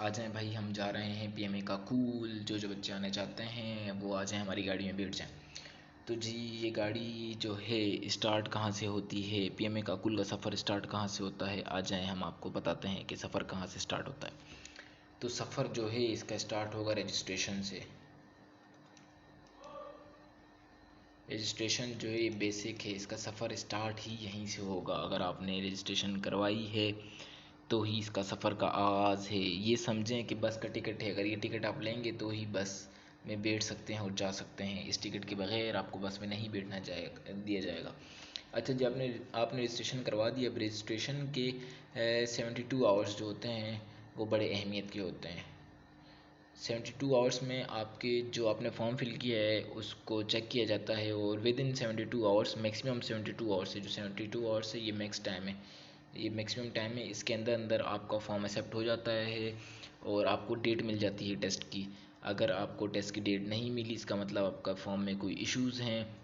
आ जाएं भाई, हम जा रहे हैं पीएमए का कूल। जो बच्चे आने चाहते हैं वो आ जाएं, हमारी गाड़ी में बैठ जाएं। तो जी, ये गाड़ी जो है स्टार्ट कहाँ से होती है, पीएमए का कूल का सफ़र स्टार्ट कहाँ से होता है, आ जाएं हम आपको बताते हैं कि सफ़र कहाँ से स्टार्ट होता है। तो सफ़र जो है इसका स्टार्ट होगा रजिस्ट्रेशन से। रजिस्ट्रेशन जो है ये बेसिक है, इसका सफ़र स्टार्ट ही यहीं से होगा। अगर आपने रजिस्ट्रेशन करवाई है तो ही इसका सफ़र का आगाज़ है। ये समझें कि बस का टिकट है, अगर ये टिकट आप लेंगे तो ही बस में बैठ सकते हैं और जा सकते हैं। इस टिकट के बगैर आपको बस में नहीं बैठना दिया जाएगा। अच्छा जी, आपने आपने रजिस्ट्रेशन करवा दिया। अब रजिस्ट्रेशन के 72 आवर्स जो होते हैं वो बड़े अहमियत के होते हैं। 72 आवर्स में आपके जो आपने फॉर्म फिल किया है उसको चेक किया जाता है, और with in 72 hours, maximum 72 hours है, जो 72 आवर्स है ये मैक्स टाइम है, ये मैक्सिमम टाइम है। इसके अंदर अंदर आपका फॉर्म एक्सेप्ट हो जाता है और आपको डेट मिल जाती है टेस्ट की। अगर आपको टेस्ट की डेट नहीं मिली, इसका मतलब आपका फॉर्म में कोई इश्यूज़ हैं।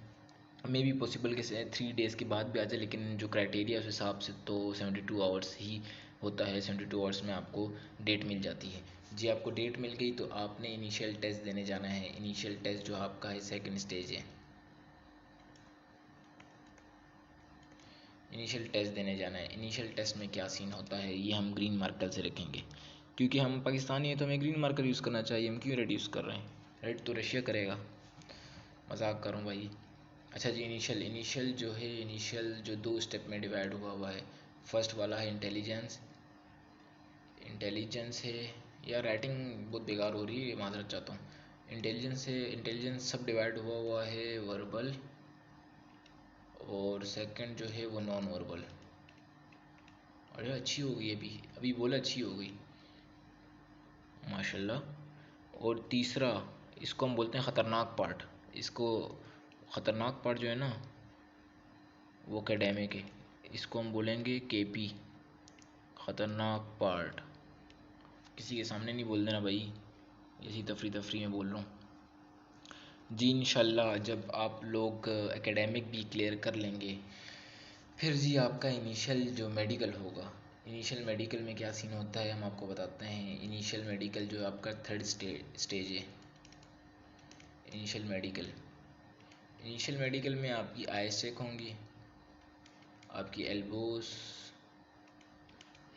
मे बी पॉसिबल कि 3 डेज़ के बाद भी आ जाए, लेकिन जो क्राइटेरिया उस हिसाब से तो 72 आवर्स ही होता है। 72 आवर्स में आपको डेट मिल जाती है। जी, आपको डेट मिल गई तो आपने इनिशियल टेस्ट देने जाना है। इनिशियल टेस्ट जो आपका है सेकंड स्टेज है। इनिशियल टेस्ट देने जाना है। इनिशियल टेस्ट में क्या सीन होता है ये हम ग्रीन मार्कर से रखेंगे, क्योंकि हम पाकिस्तानी हैं तो हमें ग्रीन मार्कर यूज़ करना चाहिए। हम क्यों रेड यूज़ कर रहे हैं? रेड तो रशिया करेगा। मजाक करूँ भाई। अच्छा जी, इनिशियल इनिशियल जो है, इनिशियल जो 2 स्टेप में डिवाइड हुआ है। फर्स्ट वाला है इंटेलिजेंस। इंटेलिजेंस है, या राइटिंग बहुत बेकार हो रही है, माजरत चाहता हूँ। इंटेलिजेंस है, इंटेलिजेंस सब डिवाइड हुआ है वर्बल, और सेकंड जो है वो नॉन वर्बल। अरे अच्छी हो गई, अभी अभी बोला अच्छी हो गई, माशाल्लाह। और तीसरा, इसको हम बोलते हैं ख़तरनाक पार्ट। इसको ख़तरनाक पार्ट जो है ना वो एकेडमिक है, इसको हम बोलेंगे केपी, ख़तरनाक पार्ट। किसी के सामने नहीं बोल देना भाई, ऐसी तफरी तफरी में बोल रहा हूँ जी। इंशाल्लाह जब आप लोग एकेडमिक भी क्लियर कर लेंगे, फिर जी आपका इनिशियल जो मेडिकल होगा। इनिशियल मेडिकल में क्या सीन होता है हम आपको बताते हैं। इनिशियल मेडिकल जो आपका थर्ड स्टेज है। इनिशियल मेडिकल, इनिशियल मेडिकल में आपकी आइज़ चेक होंगी, आपकी एल्बोस,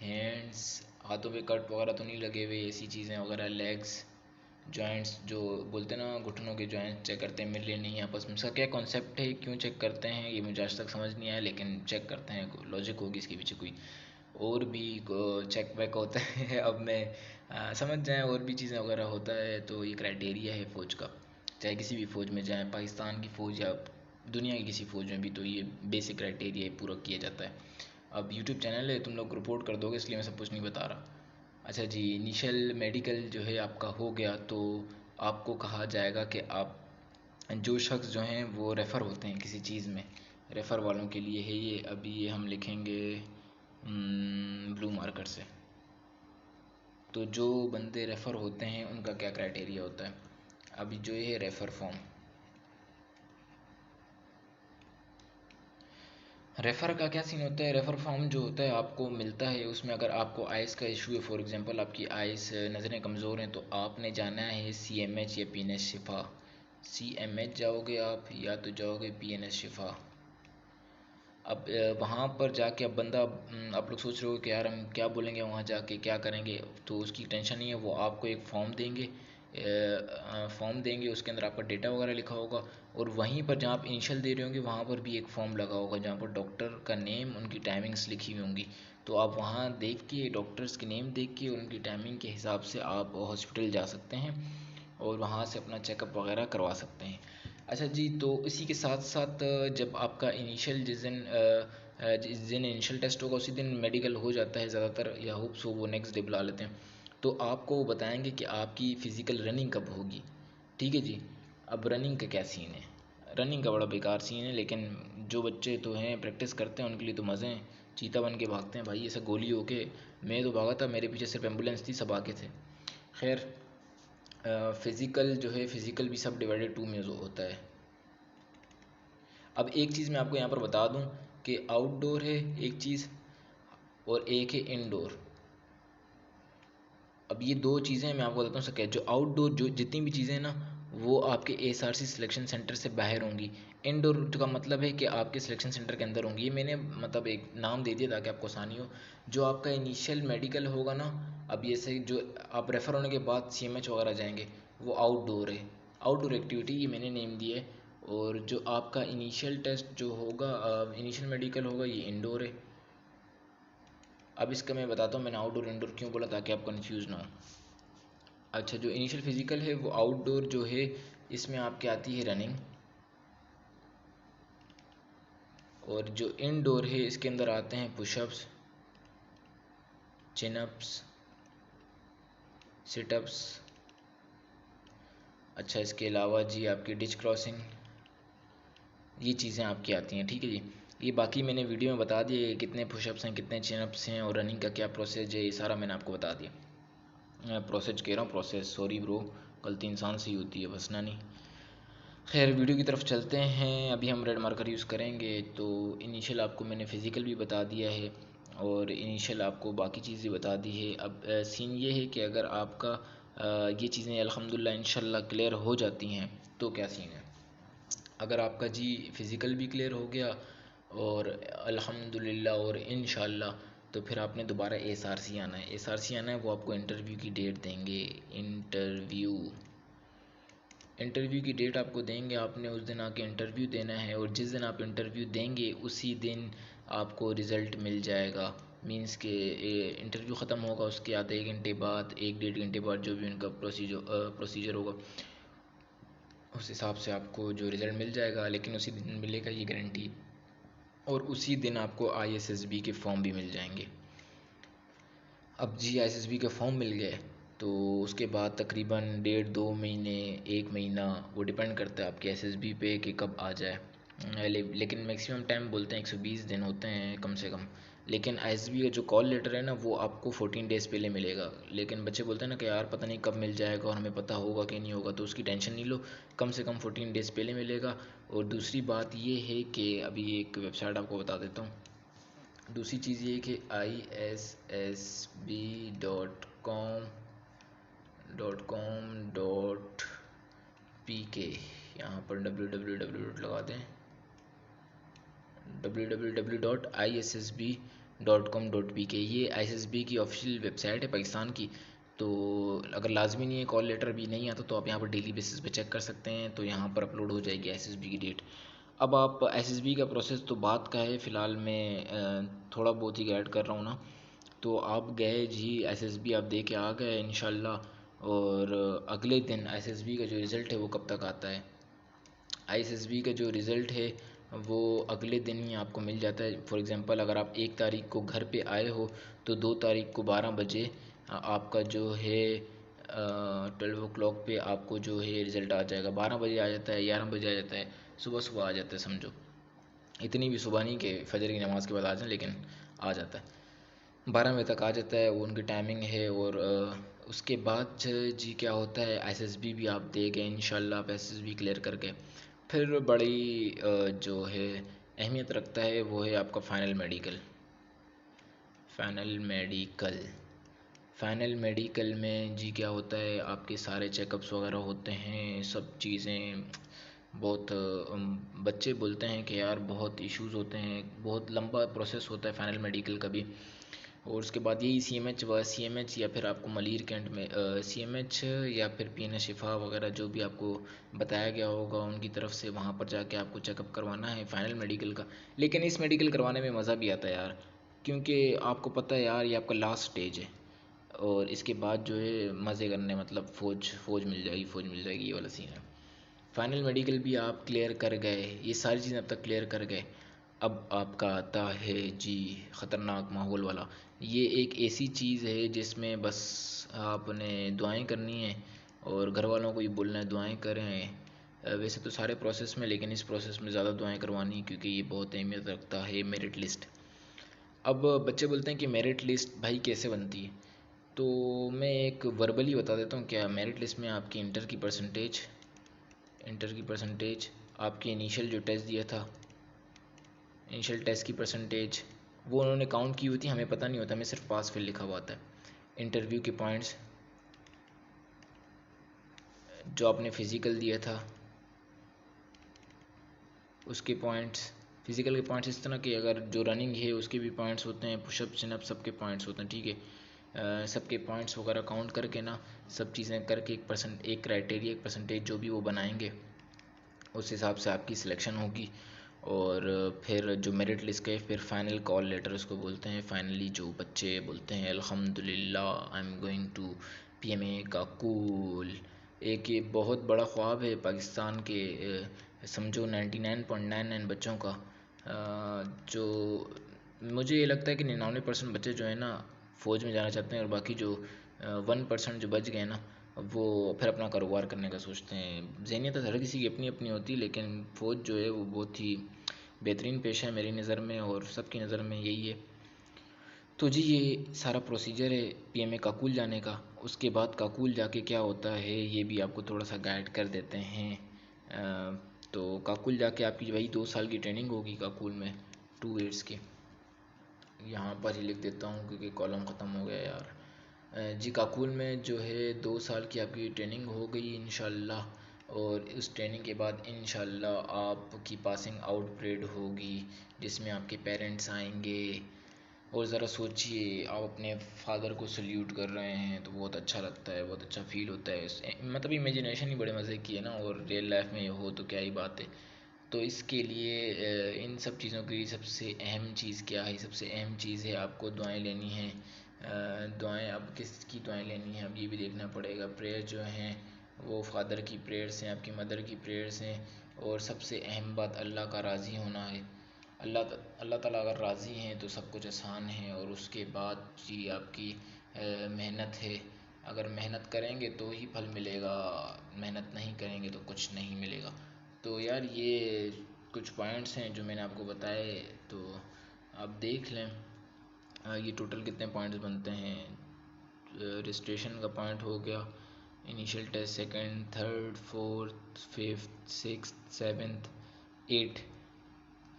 हैंड्स, हाथों पे कट वगैरह तो नहीं लगे हुए, ऐसी चीज़ें वगैरह, लेग्स, जॉइंट्स जो बोलते हैं ना, घुटनों के जॉइंट्स चेक करते हैं, मिले नहीं आपस में। इसका क्या कॉन्सेप्ट है, क्यों चेक करते हैं ये मुझे आज तक समझ नहीं आया, लेकिन चेक करते हैं, लॉजिक होगी इसके पीछे कोई। और भी चेक बैक होता है अब मैं समझ जाएँ, और भी चीज़ें वगैरह होता है। तो ये क्राइटेरिया है फ़ौज का, चाहे किसी भी फ़ौज में जाएँ, पाकिस्तान की फ़ौज या दुनिया की किसी फ़ौज में भी, तो ये बेसिक क्राइटेरिया पूरा किया जाता है। अब यूट्यूब चैनल है, तुम लोग रिपोर्ट कर दोगे, इसलिए मैं सब कुछ नहीं बता रहा। अच्छा जी, इनिशियल मेडिकल जो है आपका हो गया, तो आपको कहा जाएगा कि आप, जो शख्स जो हैं वो रेफ़र होते हैं किसी चीज़ में, रेफ़र वालों के लिए है ये। अभी ये हम लिखेंगे ब्लू मार्कर से। तो जो बंदे रेफ़र होते हैं उनका क्या क्राइटेरिया होता है। अभी जो ये है रेफ़र फॉर्म, रेफ़र का क्या सीन होता है। रेफ़र फॉर्म जो होता है आपको मिलता है, उसमें अगर आपको आइज़ का इशू है, फॉर एग्जांपल आपकी आइज़ नज़रें कमज़ोर हैं, तो आपने जाना है सीएमएच या पीएनएच शिफा। सीएमएच जाओगे आप, या तो जाओगे पीएनएच शिफा। अब वहाँ पर जाके, अब बंदा, आप लोग सोच रहे हो कि यार हम क्या बोलेंगे वहाँ जाके, क्या करेंगे, तो उसकी टेंशन नहीं है। वो आपको एक फ़ॉर्म देंगे, फॉर्म देंगे, उसके अंदर आपका डेटा वगैरह लिखा होगा, और वहीं पर जहाँ आप इनिशियल दे रहे होंगे वहाँ पर भी एक फ़ॉर्म लगा होगा जहाँ पर डॉक्टर का नेम, उनकी टाइमिंग्स लिखी हुई होंगी। तो आप वहाँ देख के, डॉक्टर्स के नेम देख के, उनकी टाइमिंग के हिसाब से आप हॉस्पिटल जा सकते हैं और वहाँ से अपना चेकअप वगैरह करवा सकते हैं। अच्छा जी, तो इसी के साथ साथ जब आपका इनिशियल जिस दिन इनिशियल टेस्ट होगा उसी दिन मेडिकल हो जाता है ज़्यादातर, या होप्स हो वो नेक्स्ट डे बुला लेते हैं। तो आपको वो बताएंगे कि आपकी फ़िज़िकल रनिंग कब होगी। ठीक है जी। अब रनिंग का क्या सीन है। रनिंग का बड़ा बेकार सीन है, लेकिन जो बच्चे तो हैं प्रैक्टिस करते हैं उनके लिए तो मज़े हैं, चीता बन के भागते हैं भाई, ऐसा गोली होके। मैं तो भागा था, मेरे पीछे सिर्फ एम्बुलेंस थी, सब आगे थे। खैर, फ़िज़िकल जो है, फ़िज़िकल भी सब डिवाइडेड 2 में होता है। अब एक चीज़ मैं आपको यहाँ पर बता दूँ कि आउटडोर है एक चीज़, और एक है इनडोर। अब ये दो चीज़ें मैं आपको बताता हूँ सके, जो आउटडोर जो जितनी भी चीज़ें हैं ना वो आपके एसआरसी सिलेक्शन सेंटर से बाहर होंगी। इनडोर का मतलब है कि आपके सिलेक्शन सेंटर के अंदर होंगी। ये मैंने मतलब एक नाम दे दिया ताकि आपको आसानी हो। जो आपका इनिशियल मेडिकल होगा ना, अब ये से जो आप रेफ़र होने के बाद सीएमएच वगैरह जाएंगे, वो आउटडोर है, आउटडोर एक्टिविटी ये मैंने नेम दी है। और जो आपका इनिशियल टेस्ट जो होगा, इनिशियल मेडिकल होगा, ये इंडोर है। अब इसका मैं बताता हूँ मैंने आउटडोर इंडोर क्यों बोला, ताकि आप कंफ्यूज ना हो। अच्छा, जो इनिशियल फिजिकल है वो आउटडोर जो है, इसमें आपके आती है रनिंग। और जो इनडोर है इसके अंदर आते हैं पुशअप्स, चिनअप्स, सिटअप्स। अच्छा, इसके अलावा जी आपकी डिच क्रॉसिंग, ये चीज़ें आपकी आती हैं, ठीक है जी। ये बाकी मैंने वीडियो में बता दिए कितने पुशअप्स हैं, कितने चिनअप्स हैं, और रनिंग का क्या प्रोसेस है, ये सारा मैंने आपको बता दिया। प्रोसेस कह रहा हूँ, प्रोसेस, सॉरी ब्रो, गलती इंसान से ही होती है, बसना नहीं। खैर, वीडियो की तरफ चलते हैं। अभी हम रेड मार्कर यूज़ करेंगे। तो इनिशियल आपको मैंने फ़िज़िकल भी बता दिया है, और इनिशियल आपको बाकी चीज़ें बता दी है। अब सीन ये है कि अगर आपका ये चीज़ें अल्हम्दुलिल्लाह इंशाल्लाह क्लियर हो जाती हैं तो क्या सीन है। अगर आपका जी फ़िज़िकल भी क्लियर हो गया और अल्हम्दुलिल्लाह और इंशाल्लाह, तो फिर आपने दोबारा एसआरसी आना है। एसआरसी आना है, वो आपको इंटरव्यू की डेट देंगे। इंटरव्यू की डेट आपको देंगे, आपने उस दिन आके इंटरव्यू देना है, और जिस दिन आप इंटरव्यू देंगे उसी दिन आपको रिज़ल्ट मिल जाएगा। मींस के इंटरव्यू ख़त्म होगा उसके आधे घंटे बाद, 1 डेढ़ घंटे बाद, जो भी उनका प्रोसीजर होगा, उस हिसाब से आपको जो रिज़ल्ट मिल जाएगा। लेकिन उसी दिन मिलेगा, ये गारंटी। और उसी दिन आपको आईएसएसबी के फॉर्म भी मिल जाएंगे। अब जी आईएसएसबी के फॉर्म मिल गए, तो उसके बाद तकरीबन 1.5 2 महीने, 1 महीना, वो डिपेंड करता है आपके एसएसबी पे कि कब आ जाए। लेकिन मैक्सिमम टाइम बोलते हैं 120 दिन होते हैं कम से कम। लेकिन आईएसएसबी का जो कॉल लेटर है ना, वो आपको 14 डेज़ पहले मिलेगा। लेकिन बच्चे बोलते हैं ना कि यार पता नहीं कब मिल जाएगा और हमें पता होगा कि नहीं होगा, तो उसकी टेंशन नहीं लो, कम से कम 14 डेज़ पहले मिलेगा। और दूसरी बात ये है कि अभी एक वेबसाइट आपको बता देता हूँ। दूसरी चीज़ ये कि ISSB.com.pk, यहाँ पर www लगा दें, www.issb.com.pk, ये ISSB की ऑफिशियल वेबसाइट है पाकिस्तान की। तो अगर लाजमी नहीं है, कॉल लेटर भी नहीं आता, तो आप यहाँ पर डेली बेसिस पे चेक कर सकते हैं। तो यहाँ पर अपलोड हो जाएगी ISSB की डेट। अब आप एसएसबी का प्रोसेस तो बात का है, फ़िलहाल मैं थोड़ा बहुत ही गाइड कर रहा हूँ ना। तो आप गए जी, एसएसबी आप दे के आ गए इंशाल्लाह। और अगले दिन एसएसबी का जो रिज़ल्ट है वो कब तक आता है, आईएसएसबी का जो रिज़ल्ट है वो अगले दिन ही आपको मिल जाता है। फॉर एग्ज़ाम्पल, अगर आप 1 तारीख को घर पे आए हो, तो 2 तारीख को 12 बजे आपका जो है 12 o'clock पे आपको जो है रिज़ल्ट आ जाएगा। 12 बजे आ जाता है, 11 बजे आ जाता है, सुबह सुबह आ जाता है समझो। इतनी भी सुबह नहीं कि फजर की नमाज़ के बाद आ जाए, लेकिन आ जाता है। 12 बजे तक आ जाता है, वो उनकी टाइमिंग है। और उसके बाद जी क्या होता है, एसएसबी भी आप दे गए इंशाल्लाह, आप एसएसबी क्लियर कर गए। फिर बड़ी जो है अहमियत रखता है वो है आपका फ़ाइनल मेडिकल। फ़ाइनल मेडिकल में जी क्या होता है, आपके सारे चेकअप्स वगैरह होते हैं, सब चीज़ें। बहुत बच्चे बोलते हैं कि यार बहुत इश्यूज़ होते हैं, बहुत लंबा प्रोसेस होता है फ़ाइनल मेडिकल का भी। और उसके बाद यही सीएमएच या फिर आपको मलीर कैंट में सीएमएच या फिर पीएनएच शिफा वगैरह जो भी आपको बताया गया होगा उनकी तरफ से, वहाँ पर जाके आपको चेकअप करवाना है फ़ाइनल मेडिकल का। लेकिन इस मेडिकल करवाने में मज़ा भी आता है यार, क्योंकि आपको पता है यार ये आपका लास्ट स्टेज है। और इसके बाद जो है मज़े करने, मतलब फ़ौज मिल जाएगी, ये वाला सीन है। फाइनल मेडिकल भी आप क्लियर कर गए, ये सारी चीज़ें अब तक क्लियर कर गए। अब आपका आता है जी ख़तरनाक माहौल वाला। ये एक ऐसी चीज़ है जिसमें बस आपने दुआएं करनी है और घर वालों को ये बोलना है दुआएं करें। वैसे तो सारे प्रोसेस में, लेकिन इस प्रोसेस में ज़्यादा दुआएं करवानी, क्योंकि ये बहुत अहमियत रखता है मेरिट लिस्ट। अब बच्चे बोलते हैं कि मेरिट लिस्ट भाई कैसे बनती है, तो मैं एक वर्बली बता देता हूँ। क्या मेरिट लिस्ट में आपकी इंटर की परसेंटेज, आपकी इनिशियल जो टेस्ट दिया था, इनिशियल टेस्ट की परसेंटेज, वो उन्होंने काउंट की हुई थी, हमें पता नहीं होता, हमें सिर्फ पास फेल लिखा हुआ आता है। इंटरव्यू के पॉइंट्स, जो आपने फ़िज़िकल दिया था उसके पॉइंट्स, फिज़िकल के पॉइंट्स इस तरह के, अगर जो रनिंग है उसके भी पॉइंट्स होते हैं, पुशअप चिनअप सबके पॉइंट्स होते हैं, ठीक है। सबके पॉइंट्स वगैरह काउंट करके ना, सब चीज़ें करके एक क्राइटेरिया, एक परसेंटेज जो भी वो बनाएंगे, उस हिसाब से आपकी सिलेक्शन होगी। और फिर जो मेरिट लिस्ट के फिर फाइनल कॉल लेटर उसको बोलते हैं। फाइनली जो बच्चे बोलते हैं अल्हम्दुलिल्लाह I am going to PMA Kakul, एक ये बहुत बड़ा ख्वाब है पाकिस्तान के, समझो 99.99 बच्चों का, जो मुझे ये लगता है कि 99% बच्चे जो है ना फ़ौज में जाना चाहते हैं, और बाकी जो 1% जो बच गए ना, वो फिर अपना कारोबार करने का सोचते हैं। ज़हनियत हर किसी की अपनी अपनी होती है, लेकिन फ़ौज जो है वो बहुत ही बेहतरीन पेशा है मेरी नज़र में, और सबकी नज़र में यही है। तो जी ये सारा प्रोसीजर है पीएमए काकुल जाने का। उसके बाद काकुल जाके क्या होता है ये भी आपको थोड़ा सा गाइड कर देते हैं। तो काकुल जाके आपकी वही 2 साल की ट्रेनिंग होगी काकुल में, 2 ईयर्स की। यहाँ पर ही लिख देता हूँ क्योंकि कॉलम ख़त्म हो गया यार। जी काकुल में जो है 2 साल की आपकी ट्रेनिंग हो गई इंशाल्लाह, और इस ट्रेनिंग के बाद इंशाल्लाह आपकी पासिंग आउट परेड होगी, जिसमें आपके पेरेंट्स आएंगे। और ज़रा सोचिए आप अपने फादर को सल्यूट कर रहे हैं, तो बहुत अच्छा लगता है, बहुत अच्छा फील होता है। मतलब इमेजिनेशन ही बड़े मज़े की है ना, और रियल लाइफ में ये हो तो क्या ही बात है। तो इसके लिए इन सब चीज़ों की सबसे अहम चीज़ क्या है? सबसे अहम चीज़ है आपको दुआएं लेनी है। दुआएं, अब किसकी दुआएं लेनी है अब ये भी देखना पड़ेगा। प्रेयर जो हैं वो फादर की प्रेयर्स हैं, आपकी मदर की प्रेयर्स हैं, और सबसे अहम बात अल्लाह का राज़ी होना है। अल्लाह ताला अगर राज़ी हैं तो सब कुछ आसान है। और उसके बाद जी आपकी मेहनत है। अगर मेहनत करेंगे तो ही फल मिलेगा, मेहनत नहीं करेंगे तो कुछ नहीं मिलेगा। तो यार ये कुछ पॉइंट्स हैं जो मैंने आपको बताए, तो आप देख लें। ये टोटल कितने पॉइंट्स बनते हैं। रजिस्ट्रेशन का पॉइंट हो गया, initial test second, third, fourth, fifth, sixth, seventh, eight,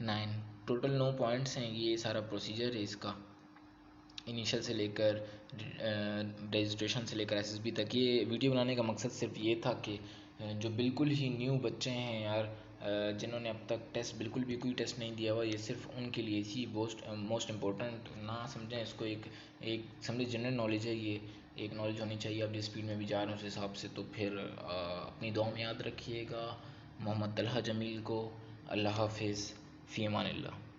9, total 9 points हैं। ये सारा प्रोसीजर है इसका, इनिशियल से लेकर रजिस्ट्रेशन से लेकर एसएसबी तक। ये वीडियो बनाने का मकसद सिर्फ ये था कि जो बिल्कुल ही न्यू बच्चे हैं यार, जिन्होंने अब तक टेस्ट बिल्कुल भी कोई टेस्ट नहीं दिया हुआ, ये सिर्फ उनके लिए ही मोस्ट इम्पोर्टेंट ना समझें इसको। एक समझे जनरल नॉलेज है ये, एक नॉलेज होनी चाहिए। आप जिस स्पीड में भी जा रहे हैं उस हिसाब से। तो फिर अपनी दुआ में याद रखिएगा मोहम्मद तलहा जमील को। अल्लाह हाफिज़, फ़ी अमान अल्लाह।